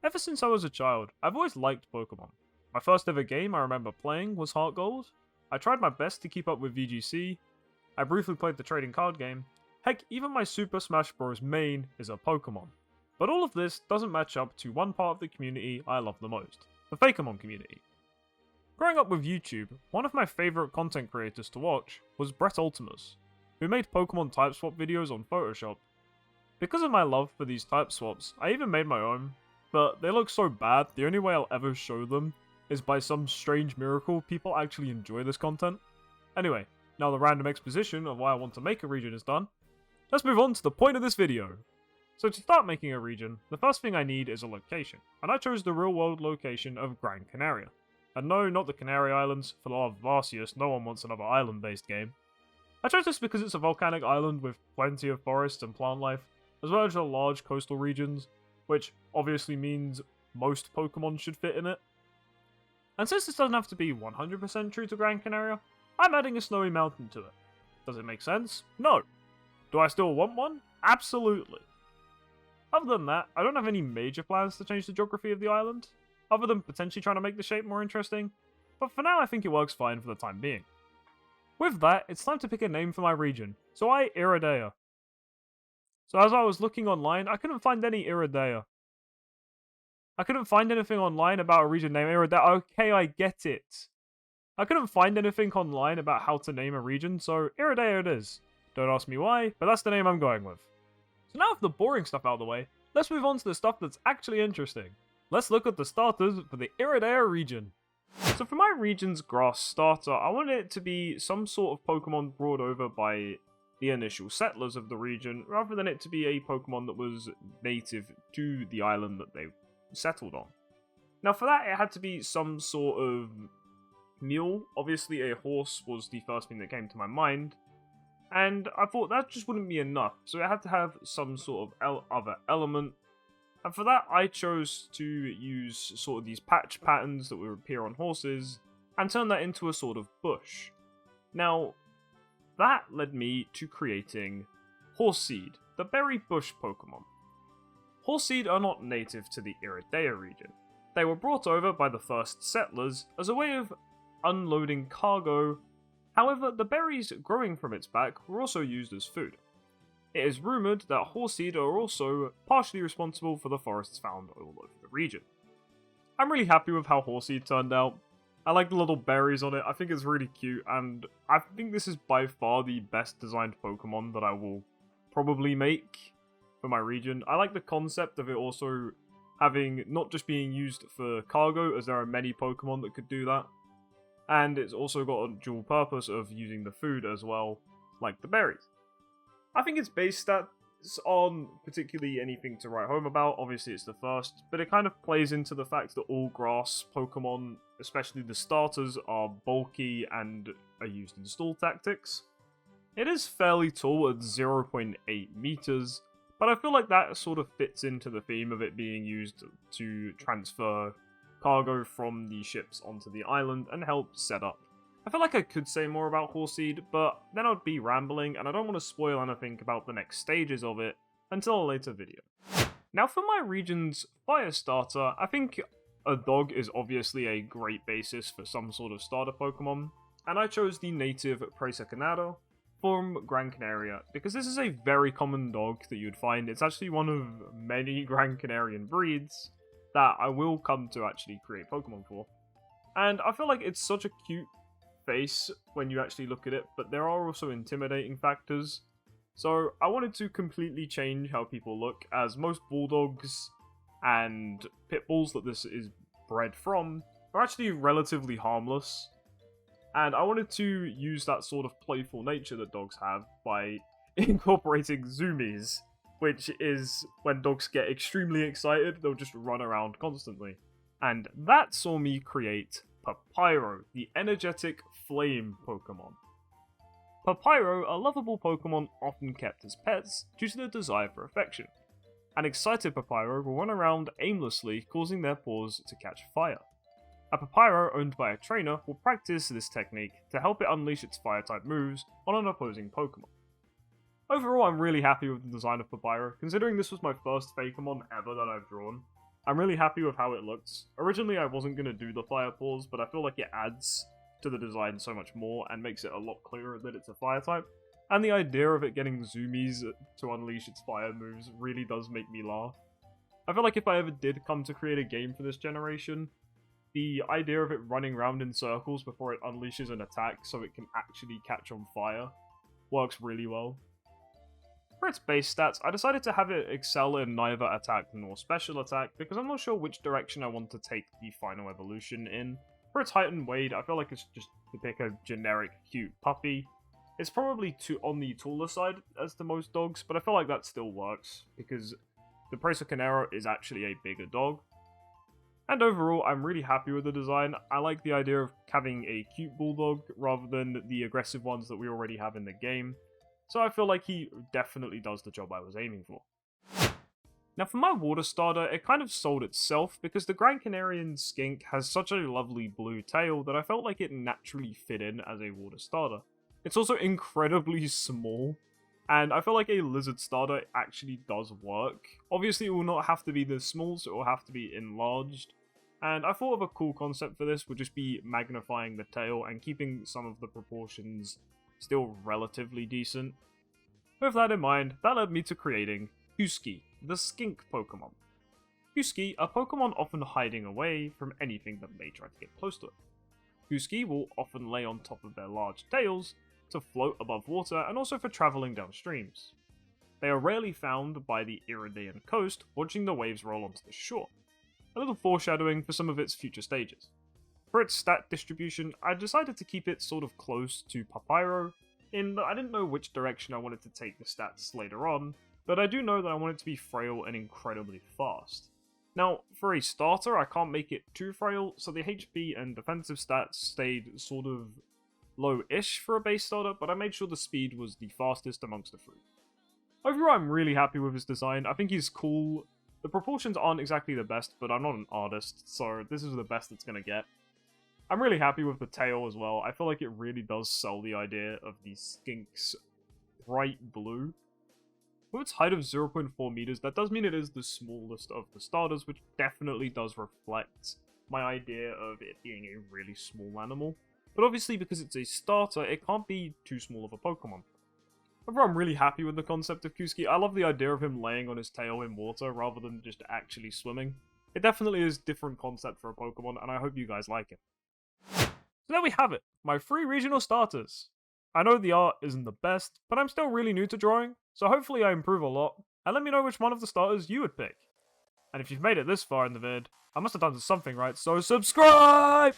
Ever since I was a child, I've always liked Pokemon. My first ever game I remember playing was Heart Gold. I tried my best to keep up with VGC. I briefly played the trading card game. Heck, even my Super Smash Bros. Main is a Pokemon. But all of this doesn't match up to one part of the community I love the most, the Fakemon community. Growing up with YouTube, one of my favourite content creators to watch was Brett Ultimus, who made Pokemon type swap videos on Photoshop. Because of my love for these type swaps, I even made my own, but they look so bad, the only way I'll ever show them is by some strange miracle people actually enjoy this content. Anyway, now the random exposition of why I want to make a region is done, let's move on to the point of this video. So to start making a region, the first thing I need is a location, and I chose the real world location of Gran Canaria. And no, not the Canary Islands, for the love of Arceus, no one wants another island based game. I chose this because it's a volcanic island with plenty of forests and plant life, as well as the large coastal regions, which obviously means most Pokemon should fit in it. And since this doesn't have to be 100% true to Gran Canaria, I'm adding a snowy mountain to it. Does it make sense? No. Do I still want one? Absolutely. Other than that, I don't have any major plans to change the geography of the island, other than potentially trying to make the shape more interesting, but for now I think it works fine for the time being. With that, it's time to pick a name for my region, so I Iridea. So as I was looking online, I couldn't find any Iridea. I couldn't find anything online about a region named Iridea. Okay, I get it. I couldn't find anything online about how to name a region, so Iridea it is. Don't ask me why, but that's the name I'm going with. So now with the boring stuff out of the way, let's move on to the stuff that's actually interesting. Let's look at the starters for the Iridea region. So for my region's grass starter, I wanted it to be some sort of Pokemon brought over by the initial settlers of the region, rather than it to be a Pokemon that was native to the island that they settled on. Now for that, it had to be some sort of mule. Obviously a horse was the first thing that came to my mind, and I thought that just wouldn't be enough, so it had to have some sort of other element. And for that, I chose to use sort of these patch patterns that would appear on horses, and turn that into a sort of bush. Now, that led me to creating Horseseed, the berry bush Pokemon. Horseseed are not native to the Iridea region. They were brought over by the first settlers as a way of unloading cargo. However, the berries growing from its back were also used as food. It is rumoured that Horseseed are also partially responsible for the forests found all over the region. I'm really happy with how Horseseed turned out. I like the little berries on it, I think it's really cute, and I think this is by far the best designed Pokemon that I will probably make for my region. I like the concept of it also having not just being used for cargo, as there are many Pokemon that could do that, and it's also got a dual purpose of using the food as well, like the berries. I think its base stats aren't particularly anything to write home about, obviously it's the first, but it kind of plays into the fact that all grass Pokemon, especially the starters, are bulky and are used in stall tactics. It is fairly tall at 0.8 meters, but I feel like that sort of fits into the theme of it being used to transfer cargo from the ships onto the island and help set up. I feel like I could say more about Horseseed, but then I'd be rambling and I don't want to spoil anything about the next stages of it until a later video. Now for my region's fire starter, I think a dog is obviously a great basis for some sort of starter Pokemon, and I chose the native Presacanado from Gran Canaria because this is a very common dog that you'd find. It's actually one of many Gran Canarian breeds that I will come to actually create Pokemon for. And I feel like it's such a cute face when you actually look at it, but there are also intimidating factors. So I wanted to completely change how people look, as most bulldogs and pit bulls that this is bred from are actually relatively harmless. And I wanted to use that sort of playful nature that dogs have by incorporating zoomies, which is when dogs get extremely excited, they'll just run around constantly. And that saw me create PUPPYRO, the energetic flame Pokemon. PUPPYRO are lovable Pokemon often kept as pets due to their desire for affection. An excited PUPPYRO will run around aimlessly, causing their paws to catch fire. A PUPPYRO owned by a trainer will practice this technique to help it unleash its fire-type moves on an opposing Pokemon. Overall, I'm really happy with the design of PUPPYRO, considering this was my first Fakemon ever that I've drawn. I'm really happy with how it looks. Originally, I wasn't going to do the fire paws, but I feel like it adds to the design so much more and makes it a lot clearer that it's a fire type. And the idea of it getting zoomies to unleash its fire moves really does make me laugh. I feel like if I ever did come to create a game for this generation, the idea of it running around in circles before it unleashes an attack so it can actually catch on fire works really well. For its base stats, I decided to have it excel in neither attack nor special attack because I'm not sure which direction I want to take the final evolution in. For its height and weight, I feel like it's just to pick a generic cute puppy. It's probably on the taller side as to most dogs, but I feel like that still works because the Preso Canero is actually a bigger dog. And overall, I'm really happy with the design. I like the idea of having a cute bulldog rather than the aggressive ones that we already have in the game. So I feel like he definitely does the job I was aiming for. Now for my water starter, it kind of sold itself because the Grand Canarian skink has such a lovely blue tail that I felt like it naturally fit in as a water starter. It's also incredibly small, and I feel like a lizard starter actually does work. Obviously it will not have to be this small, so it will have to be enlarged. And I thought of a cool concept for this would just be magnifying the tail and keeping some of the proportions still relatively decent. With that in mind, that led me to creating KOOSKI, the skink Pokemon. KOOSKI are Pokemon often hiding away from anything that may try to get close to it. KOOSKI will often lay on top of their large tails to float above water and also for travelling down streams. They are rarely found by the Iridian coast, watching the waves roll onto the shore. A little foreshadowing for some of its future stages. For its stat distribution, I decided to keep it sort of close to PUPPYRO, in that I didn't know which direction I wanted to take the stats later on, but I do know that I want it to be frail and incredibly fast. Now, for a starter, I can't make it too frail, so the HP and defensive stats stayed sort of low-ish for a base starter, but I made sure the speed was the fastest amongst the three. Overall, I'm really happy with his design. I think he's cool. The proportions aren't exactly the best, but I'm not an artist, so this is the best it's gonna get. I'm really happy with the tail as well. I feel like it really does sell the idea of the skink's bright blue. With its height of 0.4 meters, that does mean it is the smallest of the starters, which definitely does reflect my idea of it being a really small animal. But obviously, because it's a starter, it can't be too small of a Pokemon. Overall, I'm really happy with the concept of KOOSKI. I love the idea of him laying on his tail in water rather than just actually swimming. It definitely is a different concept for a Pokemon, and I hope you guys like it. So there we have it, my 3 regional starters. I know the art isn't the best, but I'm still really new to drawing, so hopefully I improve a lot, and let me know which one of the starters you would pick. And if you've made it this far in the vid, I must have done something right, so subscribe!